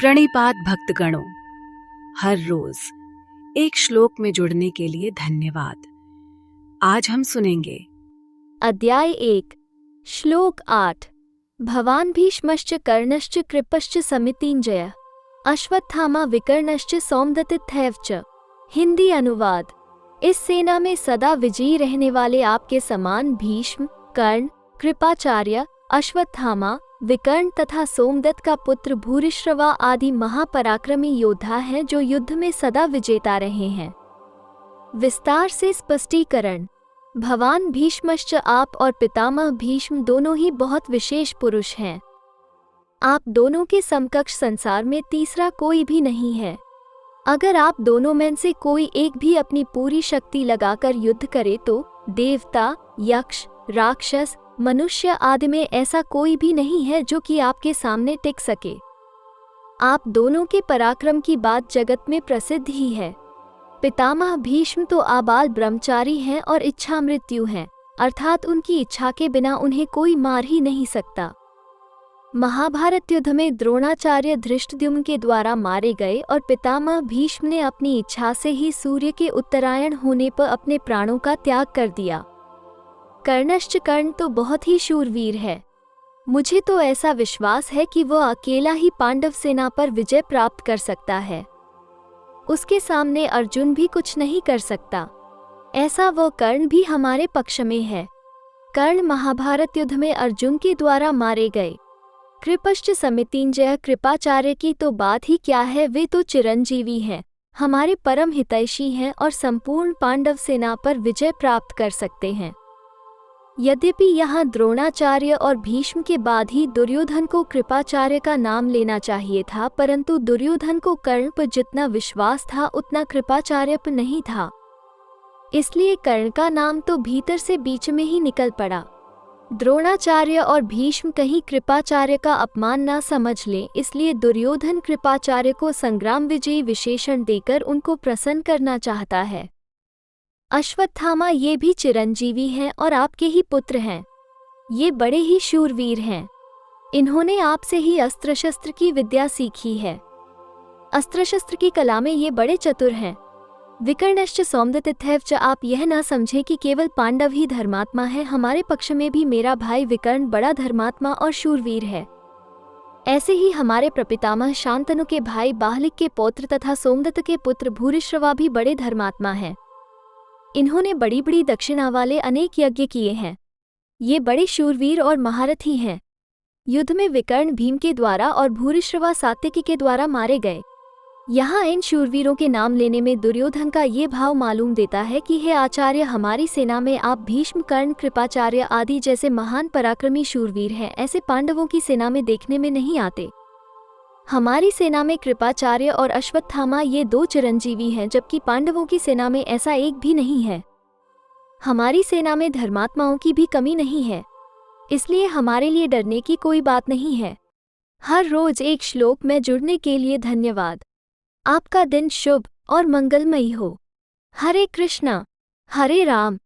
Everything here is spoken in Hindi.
प्रणिपात भक्तगणों, हर रोज एक श्लोक में जुड़ने के लिए धन्यवाद। आज हम सुनेंगे अध्याय 1 श्लोक 8। भवान भीष्मश्च कर्णश्च कृपश्च समितिञ्जय अश्वत्थामा विकर्णश्च सौमदत्तिथैव च। हिंदी अनुवाद। इस सेना में सदा विजयी रहने वाले आपके समान भीष्म, कर्ण, कृपाचार्य, अश्वत्थामा, विकर्ण तथा सोमदत्त का पुत्र भूरिश्रवा आदि महापराक्रमी योद्धा हैं जो युद्ध में सदा विजेता रहे हैं। विस्तार से स्पष्टीकरण। भवान भीष्मश्च, आप और पितामह भीष्म दोनों ही बहुत विशेष पुरुष हैं। आप दोनों के समकक्ष संसार में तीसरा कोई भी नहीं है। अगर आप दोनों में से कोई एक भी अपनी पूरी शक्ति लगाकर युद्ध करे तो देवता, यक्ष, राक्षस, मनुष्य आदि में ऐसा कोई भी नहीं है जो कि आपके सामने टिक सके। आप दोनों के पराक्रम की बात जगत में प्रसिद्ध ही है। पितामह भीष्म तो आबाल ब्रह्मचारी हैं और इच्छा मृत्यु हैं, अर्थात उनकी इच्छा के बिना उन्हें कोई मार ही नहीं सकता। महाभारत युद्ध में द्रोणाचार्य धृष्टद्युम्न के द्वारा मारे गए और पितामह भीष्म ने अपनी इच्छा से ही सूर्य के उत्तरायण होने पर अपने प्राणों का त्याग कर दिया। कर्णश्च, कर्ण तो बहुत ही शूरवीर है। मुझे तो ऐसा विश्वास है कि वह अकेला ही पांडव सेना पर विजय प्राप्त कर सकता है। उसके सामने अर्जुन भी कुछ नहीं कर सकता। ऐसा वह कर्ण भी हमारे पक्ष में है। कर्ण महाभारत युद्ध में अर्जुन के द्वारा मारे गए। कृपश्च समितिञ्जय, कृपाचार्य की तो बात ही क्या है, वे तो चिरंजीवी हैं, हमारे परम हितैषी हैं और संपूर्ण पांडव सेना पर विजय प्राप्त कर सकते हैं। यद्यपि यहाँ द्रोणाचार्य और भीष्म के बाद ही दुर्योधन को कृपाचार्य का नाम लेना चाहिए था, परंतु दुर्योधन को कर्ण पर जितना विश्वास था उतना कृपाचार्य पर नहीं था। इसलिए कर्ण का नाम तो भीतर से बीच में ही निकल पड़ा। द्रोणाचार्य और भीष्म कहीं कृपाचार्य का अपमान ना समझ लें, इसलिए दुर्योधन कृपाचार्य को संग्राम विजयी विशेषण देकर उनको प्रसन्न करना चाहता है। अश्वत्थामा ये भी चिरंजीवी हैं और आपके ही पुत्र हैं। ये बड़े ही शूरवीर हैं। इन्होंने आपसे ही अस्त्र शस्त्र की विद्या सीखी है। अस्त्र शस्त्र की कला में ये बड़े चतुर हैं। विकर्णश्च सौमदत्तिथैव च, आप यह ना समझें कि केवल पांडव ही धर्मात्मा है, हमारे पक्ष में भी मेरा भाई विकर्ण बड़ा धर्मात्मा और शूरवीर है। ऐसे ही हमारे प्रपितामह शांतनु के भाई बाहलिक के पौत्र तथा सोमदत्त के पुत्र भूरिश्रवा भी बड़े धर्मात्मा हैं। इन्होंने बड़ी बड़ी दक्षिणा वाले अनेक यज्ञ किए हैं। ये बड़े शूरवीर और महारथी हैं। युद्ध में विकर्ण भीम के द्वारा और भूरिश्रवा सात्यकी के द्वारा मारे गए। यहाँ इन शूरवीरों के नाम लेने में दुर्योधन का ये भाव मालूम देता है कि हे आचार्य, हमारी सेना में आप भीष्म, कर्ण, कृपाचार्य आदि जैसे महान पराक्रमी शूरवीर हैं, ऐसे पांडवों की सेना में देखने में नहीं आते। हमारी सेना में कृपाचार्य और अश्वत्थामा ये दो चिरंजीवी हैं, जबकि पांडवों की सेना में ऐसा एक भी नहीं है। हमारी सेना में धर्मात्माओं की भी कमी नहीं है, इसलिए हमारे लिए डरने की कोई बात नहीं है। हर रोज एक श्लोक में जुड़ने के लिए धन्यवाद। आपका दिन शुभ और मंगलमयी हो। हरे कृष्णा, हरे राम,